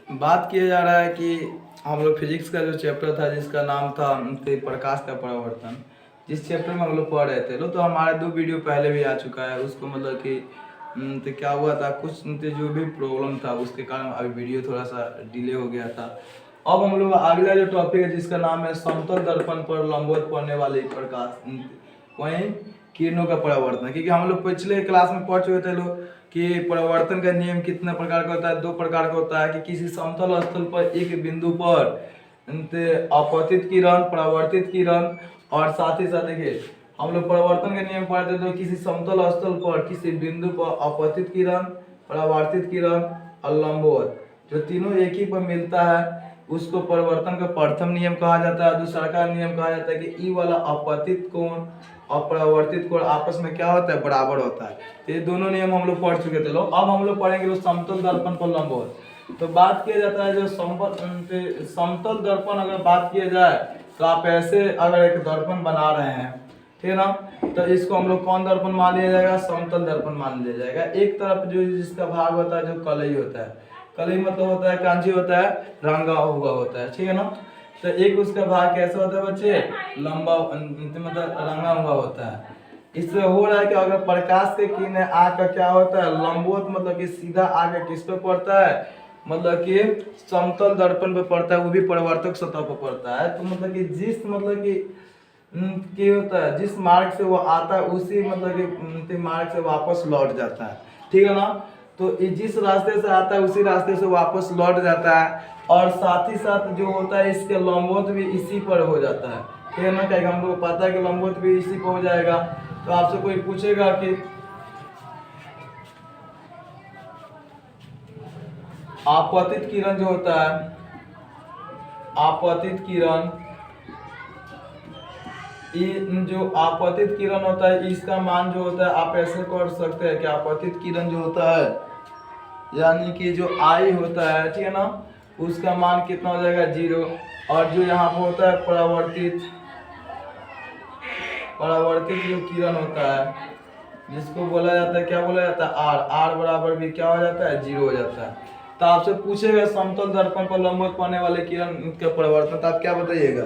बात किया जा रहा है कि हम लोग फिजिक्स का जो चैप्टर था जिसका नाम था प्रकाश का परावर्तन, जिस चैप्टर में हम लोग पढ़ रहे थे तो हमारा 2 वीडियो पहले भी आ चुका है। उसको मतलब कि तो क्या हुआ था, कुछ जो भी प्रॉब्लम था उसके कारण अभी वीडियो थोड़ा सा डिले हो गया था। अब हम लोग अगला जो टॉपिक है जिसका नाम है समतल दर्पण पर लंबवत पड़ने वाले प्रकाश वहीं किरणों का परावर्तन, क्योंकि हम लोग पिछले क्लास में पढ़ चुके थे लोग कि परावर्तन का नियम कितने प्रकार का होता है। 2 प्रकार का होता है कि किसी समतल स्थल पर एक बिंदु पर अपतित किरण, परावर्तित किरण, और साथ ही साथ देखिए हम लोग परावर्तन का नियम पढ़ते थे तो किसी समतल स्थल पर किसी बिंदु पर अपतित किरण, परावर्तित किरण और लंबवत जो तीनों एक ही पर मिलता है उसको परिवर्तन का प्रथम नियम कहा जाता है। दूसरा का नियम कहा जाता है कि ई वाला अपतित कोण और परावर्तित कोण आपस में क्या होता है, बराबर होता है। तो ये दोनों नियम हम लोग पढ़ चुके थे लोग। अब हम लोग पढ़ेंगे लोग समतल दर्पण पर लंबवत। तो बात किया जाता है जो समतल दर्पण अगर बात किया जाए तो आप ऐसे अगर एक दर्पण बना रहे हैं, ठीक है ना, तो इसको हम लोग कौन दर्पण मान लिया जाएगा, समतल दर्पण मान लिया जाएगा। एक तरफ जो जिसका भाग होता है जो कलई होता है, कलई मतलब होता है कांची होता है, रंगा हुआ होता है, ठीक है ना। तो एक उसका भाग कैसा होता है बच्चे, लंबा मतलब रंगा हुआ होता है। इससे हो रहा है कि अगर प्रकाश के किरण आकर क्या होता है, लंबवत मतलब कि सीधा आगे किस पे पड़ता है, मतलब कि समतल दर्पण पे पड़ता है, वो भी परावर्तक सतह पर पड़ता है। तो मतलब कि जिस मतलब कि होता है जिस मार्ग से वो आता है उसी मतलब कि मार्ग से वापस लौट जाता है, ठीक है ना। तो जिस रास्ते से आता है उसी रास्ते से वापस लौट जाता है, और साथ ही साथ जो होता है इसके लंबवत भी इसी पर हो जाता है, ठीक है ना। क्या हमको पता है कि लंबवत भी इसी पर हो जाएगा। तो आपसे कोई पूछेगा कि आपतित किरण जो होता है, आपतित किरण, जो आपतित किरण होता है इसका मान जो होता है आप ऐसे कर सकते हैं कि आपतित किरण जो होता है यानी कि जो आई होता है, ठीक है ना, उसका मान कितना हो जाएगा 0। और जो यहाँ पर होता है परावर्तित, परावर्तित जो किरण होता है जिसको बोला जाता है, क्या बोला जाता है, आर, आर बराबर भी क्या हो जाता है, 0 हो जाता है। तो आपसे पूछेगा समतल दर्पण पर लंबवत पड़ने वाले किरण के परावर्तन, तो आप क्या बताइएगा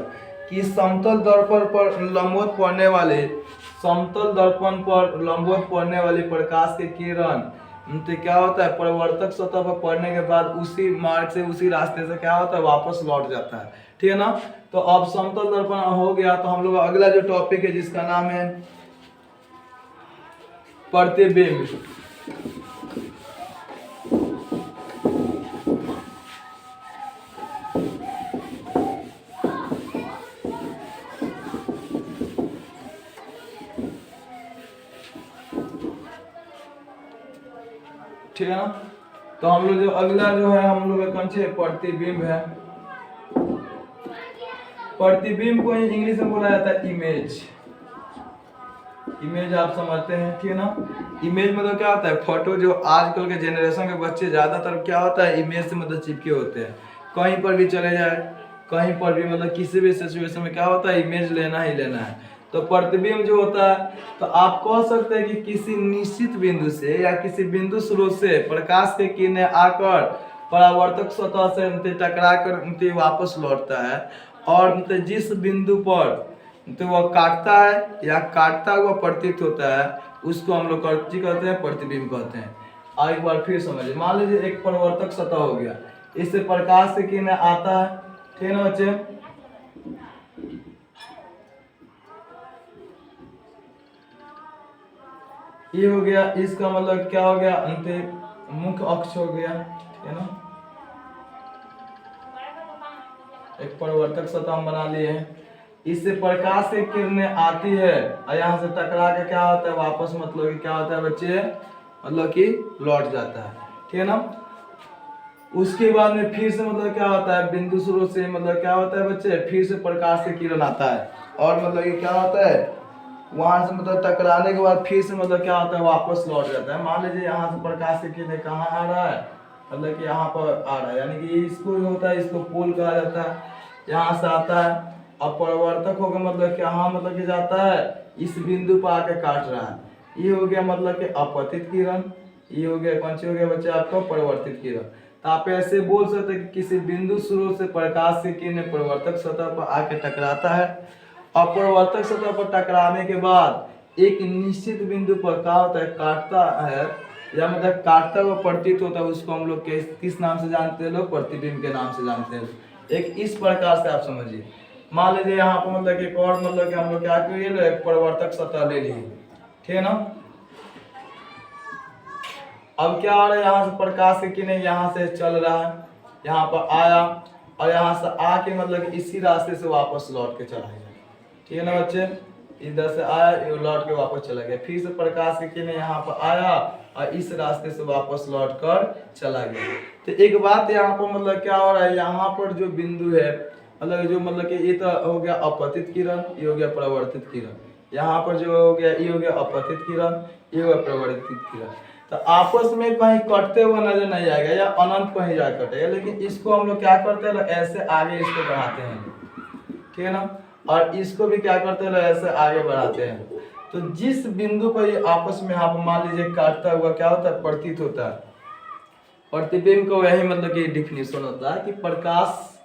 कि समतल दर्पण पर लंबवत पड़ने वाले, समतल दर्पण पर लंबवत पड़ने वाली प्रकाश के किरण तो क्या होता है, परिवर्तक सतह पर पड़ने के बाद उसी मार्ग से उसी रास्ते से क्या होता है, वापस लौट जाता है, ठीक है ना। तो अब समतल दर्पण हो गया, तो हम लोग अगला जो टॉपिक है जिसका नाम है प्रतिबिंब। ठीक है ना। तो हम लोग जो अगला जो है हम लोग कौन से प्रतिबिंब है। प्रतिबिंब को इंग्लिश में बोला जाता है इमेज। इमेज आप समझते हैं, ठीक है ना। इमेज मतलब क्या होता है, फोटो। जो आजकल के जनरेशन के बच्चे ज्यादातर क्या होता है, इमेज से मतलब चिपके होते हैं। कहीं पर भी चले जाए, कहीं पर भी मतलब किसी भी सिचुएशन में क्या होता है, इमेज लेना ही लेना है। तो प्रतिबिंब जो होता है, तो आप कह सकते हैं कि किसी निश्चित बिंदु से या किसी बिंदु स्रोत से प्रकाश के किरणें आकर परावर्तक सतह से टकरा कर वापस लौटता है, और जिस बिंदु पर तो वह काटता है या काटता हुआ प्रतीत होता है उसको हम लोग कहते हैं, प्रतिबिंब कहते हैं। और एक बार फिर समझिए, मान लीजिए एक परावर्तक सतह हो गया, इससे प्रकाश से किरण आता है, ठीक है ना बच्चे। ये हो गया, इसका मतलब क्या हो गया, अंतिम मुख्य अक्ष हो गया, ठीक है ना। एक परावर्तक सतह हम बना लिए हैं, इससे प्रकाश से किरणें आती है और यहाँ से टकरा के क्या होता है, वापस मतलब कि क्या होता है बच्चे, मतलब कि लौट जाता है, ठीक है ना। उसके बाद में फिर से मतलब क्या होता है, बिंदु स्रोत से मतलब क्या होता है बच्चे, फिर से प्रकाश से किरण आता है, और मतलब ये क्या होता है, वहां से मतलब टकराने के बाद फिर से मतलब क्या होता है, वापस लौट जाता है। मान लीजिए यहाँ से प्रकाश से किरण कहाँ आ रहा है, मतलब कि यहाँ पर आ रहा है, यानी कि इसको जो होता है इसको पोल कहा जाता है। यहाँ से आता है, अब परिवर्तक होगा मतलब कि यहाँ मतलब कि जाता है, इस बिंदु पर आके काट रहा है। ये हो गया मतलब कि अपतित किरण, ये हो गया कौन सी हो गया बच्चे आपका, परिवर्तित किरण। तो आप ऐसे बोल सकते हैं कि किसी बिंदु स्रोत से प्रकाश की किरण परावर्तक सतह पर आके टकराता है और परावर्तक सतह पर टकराने के बाद एक निश्चित बिंदु पर क्या होता है, काटता है, या मतलब काटता हुआ प्रतीत होता है। उसको हम लोग किस नाम से जानते हैं लोग? प्रतिबिंब के नाम से जानते हैं। एक इस प्रकार से आप समझिए। मान लीजिए यहाँ पर मतलब एक और मतलब कि हम लोग क्या किए, एक परावर्तक सतह ले लिए, ठीक है ना। अब क्या हो रहा है, यहाँ से प्रकाश की किरण यहाँ से चल रहा है, यहाँ पर आया और यहाँ से आके मतलब इसी रास्ते से वापस लौट के चला गया, ठीक है ना बच्चे। इधर से आया, ये लौट के वापस चला गया, फिर से प्रकाश की किरण यहाँ पर आया और इस रास्ते से वापस लौट कर चला गया। तो एक बात यहाँ पर मतलब क्या हो रहा है, यहाँ पर जो बिंदु है मतलब जो मतलब कि ये तो हो गया अपतित किरण, ये हो गया परावर्तित किरण। यहाँ पर जो हो गया ये हो गया अपतित किरण, ये हो गया परावर्तित किरण। तो आपस में कहीं कटते हुए नजर नहीं आएगा या अनंत कहीं जा कटेगा, लेकिन इसको हम लोग क्या करते हैं, ऐसे आगे इसको बढ़ाते हैं, ठीक है ना। और इसको भी क्या करते हैं, ऐसे आगे बढ़ाते हैं। तो जिस बिंदु पर ये आपस में आप मान लीजिए काटता हुआ क्या होता है, प्रतीत होता है। प्रतिबिंब को वही मतलब कि डिफिनेशन होता है कि प्रकाश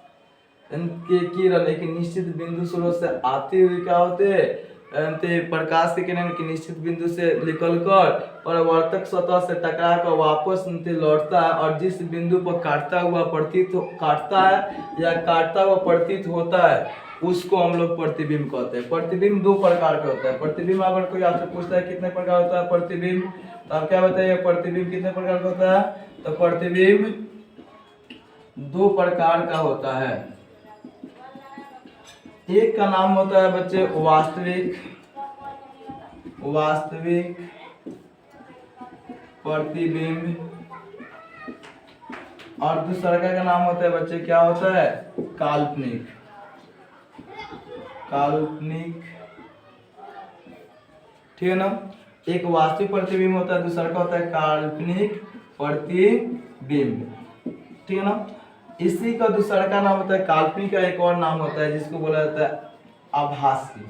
के किरण एक निश्चित बिंदु स्रोत से आते हुए क्या होते हैं, प्रकाश के किरण के निश्चित बिंदु से निकलकर परावर्तक सतह से टकरा कर वापस लौटता है और जिस बिंदु पर काटता हुआ काटता है या काटता हुआ प्रतीत होता है उसको हम लोग प्रतिबिंब कहते हैं। प्रतिबिंब दो प्रकार का होता है। प्रतिबिंब अगर कोई आपसे पूछता है कितने प्रकार होता है प्रतिबिंब, तो आप क्या बताइए प्रतिबिंब कितने प्रकार का होता है? तो प्रतिबिंब दो प्रकार का होता है। एक का नाम होता है बच्चे वास्तविक प्रतिबिंब और दूसरा का नाम होता है बच्चे क्या होता है, काल्पनिक ठीक है ना। एक वास्तविक प्रतिबिंब होता है, दूसरा का होता है काल्पनिक प्रतिबिंब, ठीक है ना। इसी का दूसरा का नाम होता है काल्पनिक का एक और नाम होता है जिसको बोला जाता है आभासी।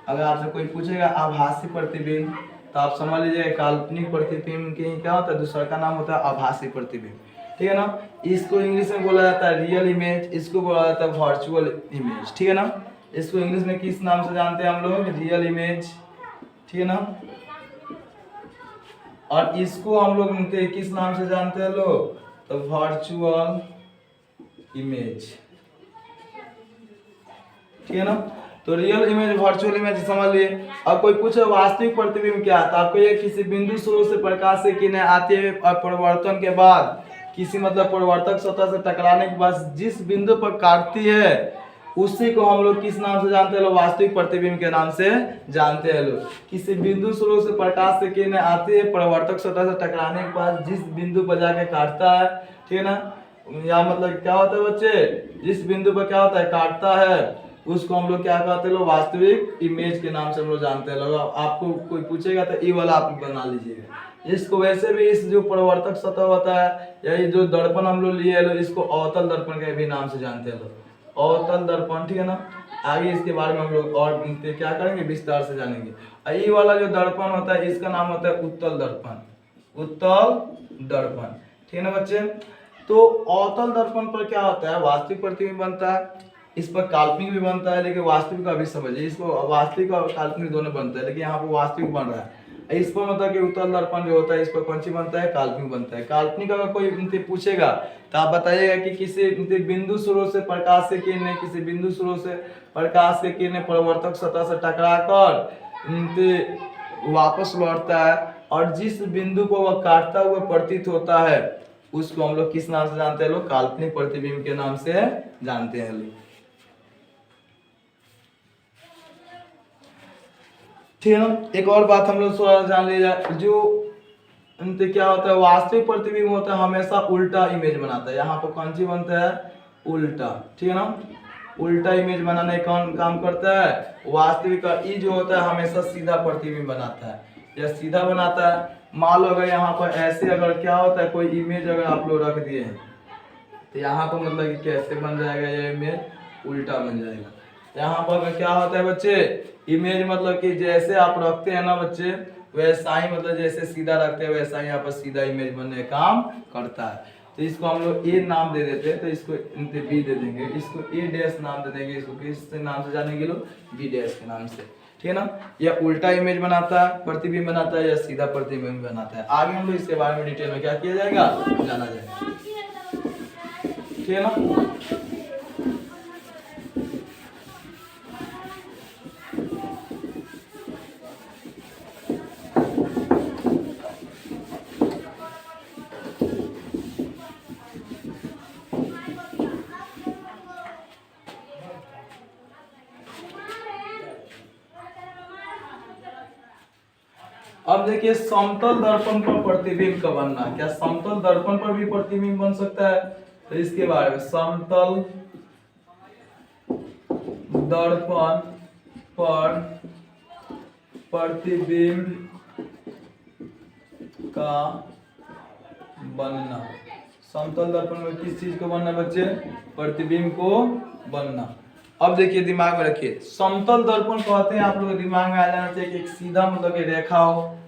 अगर आपसे कोई पूछेगा आभासी प्रतिबिंब तो आप समझ लीजिए काल्पनिक प्रतिबिंब के क्या होता है, दूसरा का नाम होता है आभासी प्रतिबिंब, ठीक है ना। इसको इंग्लिश में बोला जाता है रियल इमेज, इसको बोला जाता है वर्चुअल इमेज, ठीक है ना। इसको इंग्लिश में किस नाम से जानते हैं हम लोग, रियल इमेज, ठीक है ना। और इसको हम लोग किस नाम से जानते हैं लोग, तो वर्चुअल इमेज, ठीक है ना। तो रियल इमेज वर्चुअल इमेज समझ लिए। अब कोई पूछे वास्तविक प्रतिबिंब क्या है, तो आपको ये किसी बिंदु स्रोत से प्रकाश से किरणें आते हुए और परिवर्तन के बाद किसी मतलब परिवर्तक सतह से टकराने के बाद जिस बिंदु पर काटती है उसी को हम लोग किस नाम से जानते हैं लोग, वास्तविक प्रतिबिंब के नाम से जानते हैं लोग। किसी बिंदु स्रोत से प्रकाश से किरणें आती है, परिवर्तक सतह से टकराने के बाद जिस बिंदु पर जाके काटता है, ठीक है ना। या मतलब क्या होता है बच्चे, जिस बिंदु पर क्या होता है काटता है उसको हम लोग क्या कहते हैं लोग, वास्तविक इमेज के नाम से हम लोग जानते हैं लोग। आपको कोई पूछेगा तो ये वाला आप बना लीजिएगा। इसको वैसे भी इस जो परिवर्तक सतह होता है या ये जो दर्पण हम लोग लिए लोग इसको अवतल दर्पण के भी नाम से जानते हैं लोग, अवतल दर्पण, ठीक है ना। आगे इसके बारे में हम लोग और क्या करेंगे, विस्तार से जानेंगे। ये वाला जो दर्पण होता है इसका नाम होता है उत्तल दर्पण, ठीक है ना बच्चे। तो अवतल दर्पण पर क्या होता है, वास्तविक प्रतिबिंब बनता है, इस पर काल्पनिक भी बनता है, लेकिन वास्तविक का भी समझिए, इसको वास्तविक और काल्पनिक दोनों बनता है, लेकिन यहाँ पर वास्तविक बन रहा है। इस पर मतलब कि उत्तल दर्पण जो होता है इस पर कौन सी बनता है, काल्पनिक बनता है। काल्पनिक अगर कोई पूछेगा तो आप बताइएगा कि किसी बिंदु स्रोत से प्रकाश से किरणें, किसी बिंदु स्रोत से प्रकाश से किरणें परिवर्तक सतह से टकराकर वापस लौटता है और जिस बिंदु को वह काटता हुआ प्रतीत होता है उसको हम लोग किस नाम से जानते हैं लोग, काल्पनिक प्रतिबिंब के नाम से जानते हैं लोग, ठीक है ना। एक और बात हम लोग थोड़ा जान लीजिए, जो क्या होता है वास्तविक प्रतिबिंब होता है हमेशा उल्टा इमेज बनाता है। यहाँ पर कौन सी बनता है, उल्टा, ठीक है ना। उल्टा इमेज बनाने कौन काम करता है, वास्तविक का ई जो होता है हमेशा सीधा प्रतिबिंब बनाता है या सीधा बनाता है। मान लो अगर यहाँ पर ऐसे अगर क्या होता है कोई इमेज अगर आप लोग रख दिए हैं तो यहाँ पर मतलब कि कैसे बन जाएगा, ये इमेज उल्टा बन जाएगा। यहाँ पर क्या होता है बच्चे, इमेज मतलब कि जैसे आप रखते हैं ना बच्चे वैसा ही मतलब जैसे सीधा रखते हैं वैसा ही यहाँ पर सीधा इमेज बनने का काम करता है। तो इसको हम लोग ए नाम दे देते हैं, तो इसको बी दे देंगे, इसको ए डैश नाम दे देंगे, इसको किस नाम से जानेंगे लोग, बी डैश के नाम से, ठीक है ना। या उल्टा इमेज बनाता है, प्रतिबिंब बनाता है, या सीधा प्रतिबिंब बनाता है, आगे हम लोग इसके बारे में डिटेल में क्या किया जाएगा, जाना जाएगा, ठीक है ना। अब देखिए समतल दर्पण पर प्रतिबिंब का बनना, क्या समतल दर्पण पर भी प्रतिबिंब बन सकता है, तो इसके बारे में समतल दर्पण पर प्रतिबिंब का बनना, समतल दर्पण में किस चीज को बनना बच्चे, प्रतिबिंब को बनना। अब देखिए दिमाग में रखिए, समतल दर्पण कहते हैं, आप लोग दिमाग में आ जाना चाहिए कि एक सीधा मतलब कि रेखा हो,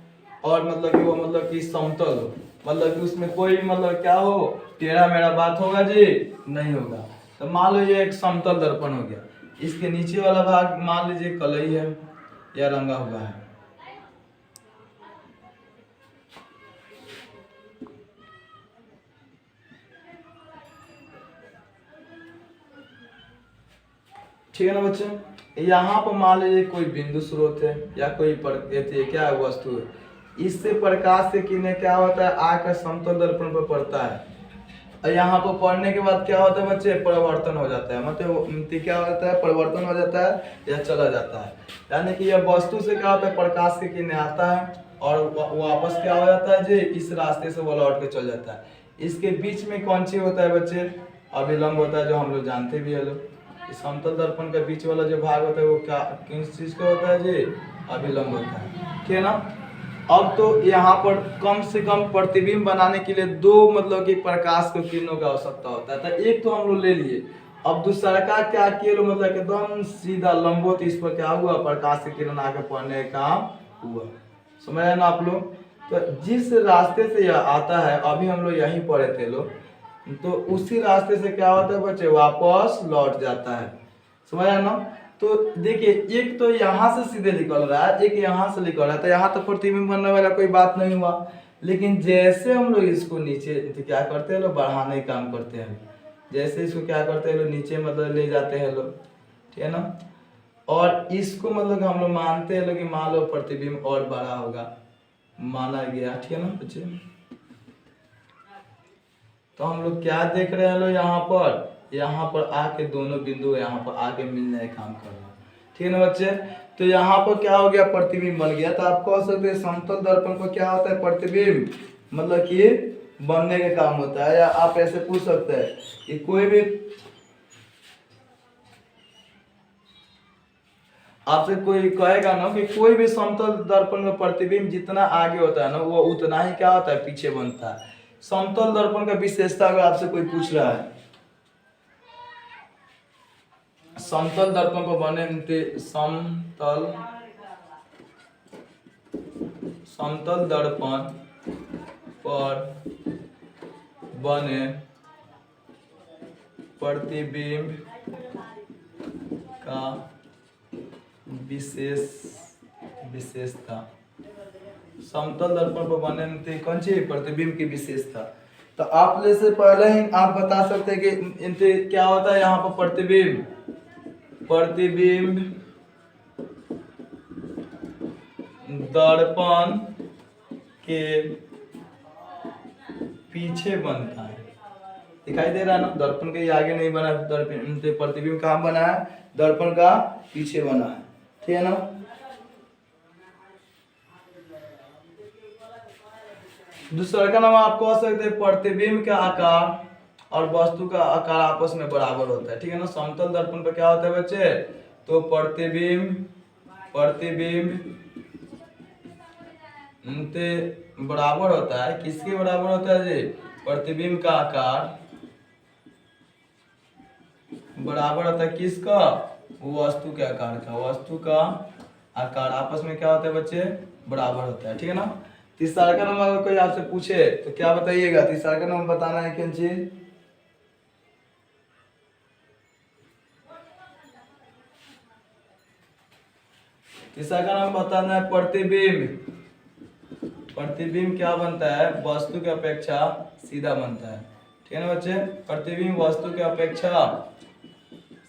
और मतलब कि वो मतलब कि समतल हो, मतलब कि उसमें कोई मतलब क्या हो, टेढ़ा मेढ़ा बात होगा जी नहीं होगा। तो मान लो ये एक समतल दर्पण हो गया, इसके नीचे वाला भाग मान लीजिए कलई है या रंगा हुआ है, ठीक है ना बच्चे। यहाँ पर मान लीजिए कोई बिंदु स्रोत है या कोई क्या वस्तु है, इससे प्रकाश से किरणें क्या होता है, आकर समतल दर्पण पर पड़ता है, और यहाँ पर पढ़ने के बाद क्या होता है बच्चे, परिवर्तन हो जाता है, मतलब क्या होता है, परिवर्तन हो जाता है या चला जाता है, यानी कि यह वस्तु से क्या होता है, प्रकाश की किरणें आता है और वापस क्या हो जाता है जी, इस रास्ते से वो लौट के चल जाता है। इसके बीच में कौन सी होता है बच्चे, अभिलंब होता है, जो हम लोग जानते भी है लोग। इस समतल दर्पण के बीच वाला जो भाग होता है वो क्या किस चीज का होता है जी, अभिलंब होता है, ठीक है ना। अब तो यहाँ पर कम से कम प्रतिबिंब बनाने के लिए दो मतलब कि प्रकाश के किरणों की आवश्यकता होता है, तो एक तो हम लोग ले लिए, अब दूसरा का क्या किए लो, मतलब एकदम सीधा लंबवत इस पर क्या हुआ, प्रकाश की किरण आके पड़ने का काम हुआ, समझ ना आप लोग। तो जिस रास्ते से यह आता है, अभी हम लोग यहीं पढ़े थे लोग, तो उसी रास्ते से क्या होता है बच्चे, वापस लौट जाता है, समझ ना। तो देखिए एक तो यहाँ से सीधे निकल रहा है, एक यहाँ से निकल रहा है, तो यहाँ तो प्रतिबिंब बनने वाला कोई बात नहीं हुआ, लेकिन जैसे हम लोग इसको नीचे तो क्या करते हैं लोग, बढ़ाने का काम करते हैं, जैसे इसको क्या करते हैं लोग, नीचे मतलब ले जाते हैं लोग, ठीक है ना। और इसको मतलब हम लोग मानते हैं लोग कि मान लो प्रतिबिंब और बड़ा होगा, माना गया, ठीक है ना बच्चे। तो हम लोग क्या देख रहे हैं लोग, यहाँ पर आके दोनों बिंदु यहाँ पर आके मिलने का काम कर रहे हैं, ठीक है ना बच्चे। तो यहाँ पर क्या हो गया, प्रतिबिंब बन गया। तो आप कह सकते हैं समतल दर्पण को क्या होता है, प्रतिबिंब मतलब कि बनने का काम होता है। या आप ऐसे पूछ सकते हैं कि कोई भी आपसे कोई कहेगा ना कि कोई भी समतल दर्पण में प्रतिबिंब जितना आगे होता है ना, वो उतना ही क्या होता है, पीछे बनता है। समतल दर्पण का विशेषता अगर आपसे कोई पूछ रहा है, समतल दर्पण पर बने समतल दर्पण पर बने प्रतिबिंब का विशेषता, समतल दर्पण पर बने कौन सी प्रतिबिंब की विशेषता। तो आप से पहले ही आप बता सकते हैं कि इनसे क्या होता है, यहाँ पर प्रतिबिंब दर्पण के पीछे बनता है, दिखाई दे रहा है ना, दर्पण के आगे नहीं बना, दर्पण प्रतिबिंब कहाँ बना है, दर्पण का पीछे बना है, ठीक है ना। दूसरा का नाम आप कह सकते हैं प्रतिबिंब का आकार और वस्तु का आकार आपस में बराबर होता है, ठीक है ना। समतल दर्पण पर क्या होता है बच्चे, तो प्रतिबिंब बराबर होता है, किसके बराबर होता है जी, प्रतिबिंब का आकार बराबर होता है किसका, वस्तु के आकार का, वस्तु का आकार आपस में क्या होता है बच्चे, बराबर होता है, ठीक है ना। तीसरा का नंबर अगर कोई आपसे पूछे तो क्या बताइएगा? तीसरा का नंबर बताना है क्या चीज? तीसरा का नाम बताना है प्रतिबिंब। प्रतिबिंब क्या बनता है? वस्तु की अपेक्षा सीधा बनता है। ठीक है ना बच्चे? प्रतिबिंब वस्तु की अपेक्षा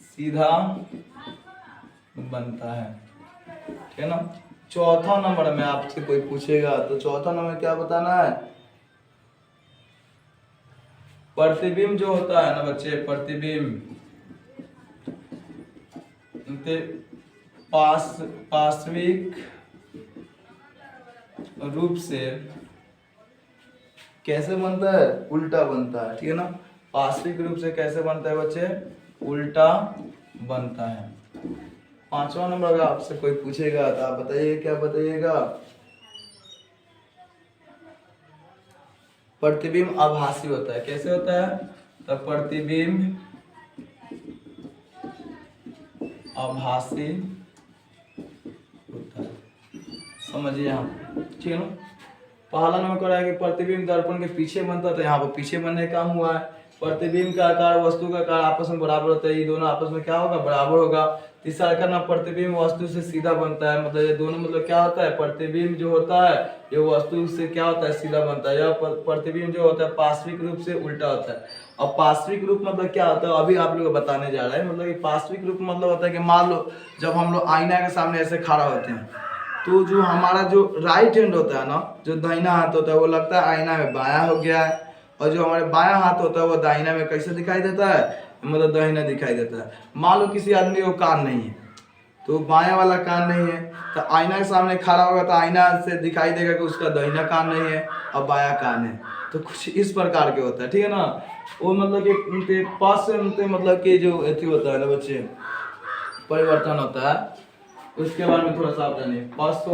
सीधा बनता है। ठीक है ना? चौथा नंबर में आपसे कोई पूछेगा तो चौथा नंबर क्या बताना है? प्रतिबिंब जो होता है ना बच्चे, प्रतिबिंब पार्श्विक रूप से कैसे बनता है? उल्टा बनता है। ठीक है ना? पार्श्विक रूप से कैसे बनता है बच्चे? उल्टा बनता है। पांचवा नंबर अगर आपसे कोई पूछेगा तो आप बताइए, क्या बताइएगा? प्रतिबिंब आभासी होता है। कैसे होता है? तो प्रतिबिंब आभासी होता है। समझिए यहाँ। ठीक है ना? पहला नंबर कह रहा है कि प्रतिबिंब दर्पण के पीछे बनता है, तो यहाँ पर पीछे बनने का काम हुआ है। प्रतिबिंब का आकार वस्तु का आकार आपस में बराबर होता है, ये दोनों आपस में क्या होगा? बराबर होगा। तीसरा का नाम प्रतिबिंब वस्तु से सीधा बनता है, मतलब ये दोनों मतलब क्या होता है? प्रतिबिंब जो होता है ये वस्तु से क्या होता है? सीधा बनता है। यह प्रतिबिंब जो होता है पार्श्विक रूप से उल्टा होता है। और पार्श्विक रूप मतलब क्या होता है अभी आप लोग बताने जा रहे हैं। मतलब कि पार्श्विक रूप मतलब होता है कि मान लो जब हम लोग आईना के सामने ऐसे खड़ा होते हैं तो जो हमारा जो राइट हैंड होता है ना, जो दाहिना हाथ होता है वो लगता है आईना में बायां हो गया है, और जो हमारे बायां हाथ होता है वो दाहिना में कैसे दिखाई देता है? मतलब दाहिना दिखाई देता है। मान लो किसी आदमी को कान नहीं है तो बायां वाला कान नहीं है, तो आईना के सामने खड़ा होगा तो आईना से दिखाई देगा कि उसका दाहिना कान नहीं है और बायां कान है। तो कुछ इस प्रकार के होता है। ठीक है ना? वो मतलब कि उनके पास से उनके मतलब कि जो अथी होता है ना बच्चे, परिवर्तन होता है, उसके बारे में थोड़ा सा आप जानिए। पार्श्व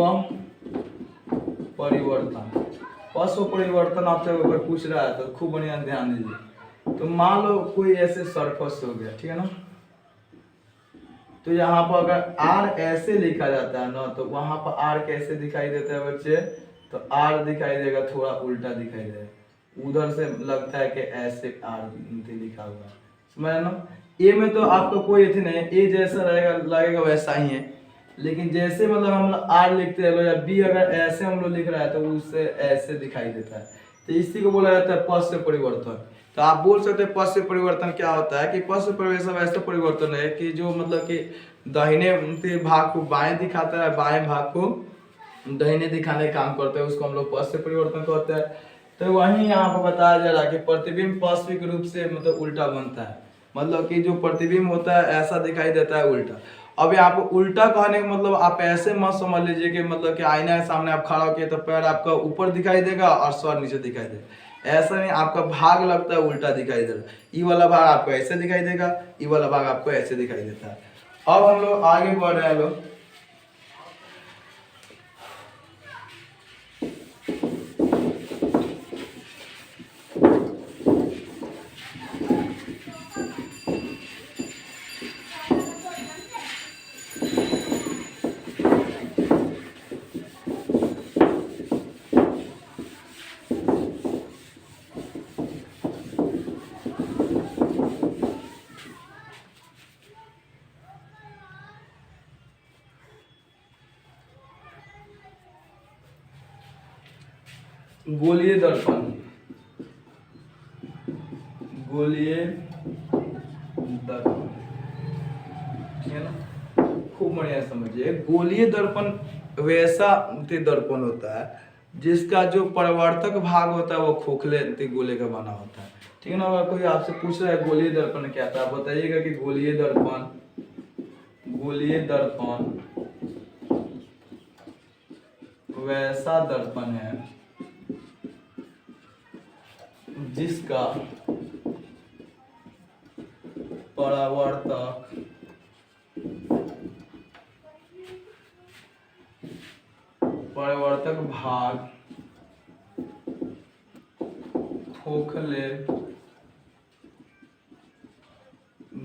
परिवर्तन। पार्श्व परिवर्तन आपसे अगर पूछ रहा है तो खूब बढ़िया ध्यान दीजिए। तो मान लो कोई ऐसे सरफेस हो गया, ठीक है ना? तो यहाँ पर अगर आर ऐसे लिखा जाता है ना तो वहां पर आर कैसे दिखाई देता है बच्चे? तो आर दिखाई देगा थोड़ा उल्टा दिखाई देगा, उधर से लगता है कि ऐसे आर लिखा हुआ है। समझ ना? ए में तो आपका कोई अथी नहीं है, ए जैसा रहेगा लगेगा वैसा ही है, लेकिन जैसे मतलब हम लोग आर लिखते हैं या बी अगर ऐसे हम लोग लिख रहा है तो उससे ऐसे दिखाई देता है। तो इसी को बोला जाता है पद से परिवर्तन। तो आप बोल सकते हैं पद से परिवर्तन क्या होता है कि पद से परिवर्तन ऐसा परिवर्तन है कि जो मतलब कि दाहिने भाग को बाएं दिखाता है, बाएं भाग को दाहिने दिखाने का काम करता है, उसको हम लोग पद से परिवर्तन कहते हैं। तो वहीं यहाँ पर बताया जा रहा है कि प्रतिबिंब पार्श्विक रूप से मतलब उल्टा बनता है, मतलब कि जो प्रतिबिंब होता है ऐसा दिखाई देता है उल्टा। अब यहाँ पे उल्टा कहने का मतलब आप ऐसे मत समझ लीजिए कि मतलब कि आईना के सामने आप खड़ा होके तो पैर आपका ऊपर दिखाई देगा और सर नीचे दिखाई देगा, ऐसा नहीं। आपका भाग लगता है उल्टा दिखाई दे रहा है, ई वाला भाग आपको ऐसे दिखाई देगा, ई वाला भाग आपको ऐसे दिखाई देता है। अब हम लोग आगे बढ़ रहे हैं लोग। गोलीय दर्पण, गोलीय दर्पण, ठीक है ना? खूब बढ़िया समझिए। गोलीय दर्पण वैसा दर्पण होता है जिसका जो परावर्तक भाग होता है वो खोखले गोले का बना होता है। ठीक है ना? अगर कोई आपसे पूछ रहा है गोलीय दर्पण क्या था, आप बताइएगा कि गोलीय दर्पण, गोलीय दर्पण वैसा दर्पण है जिसका परावर्तक भाग खोखले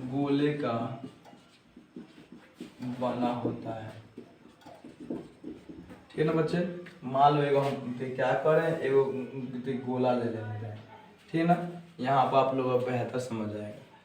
गोले का बना होता है। ठीक है ना बच्चे। मान लो एगो हम क्या करें, एगो गोला ले लेते हैं, ठीक है ना। यहाँ पर आप लोग बेहतर समझ आएगा।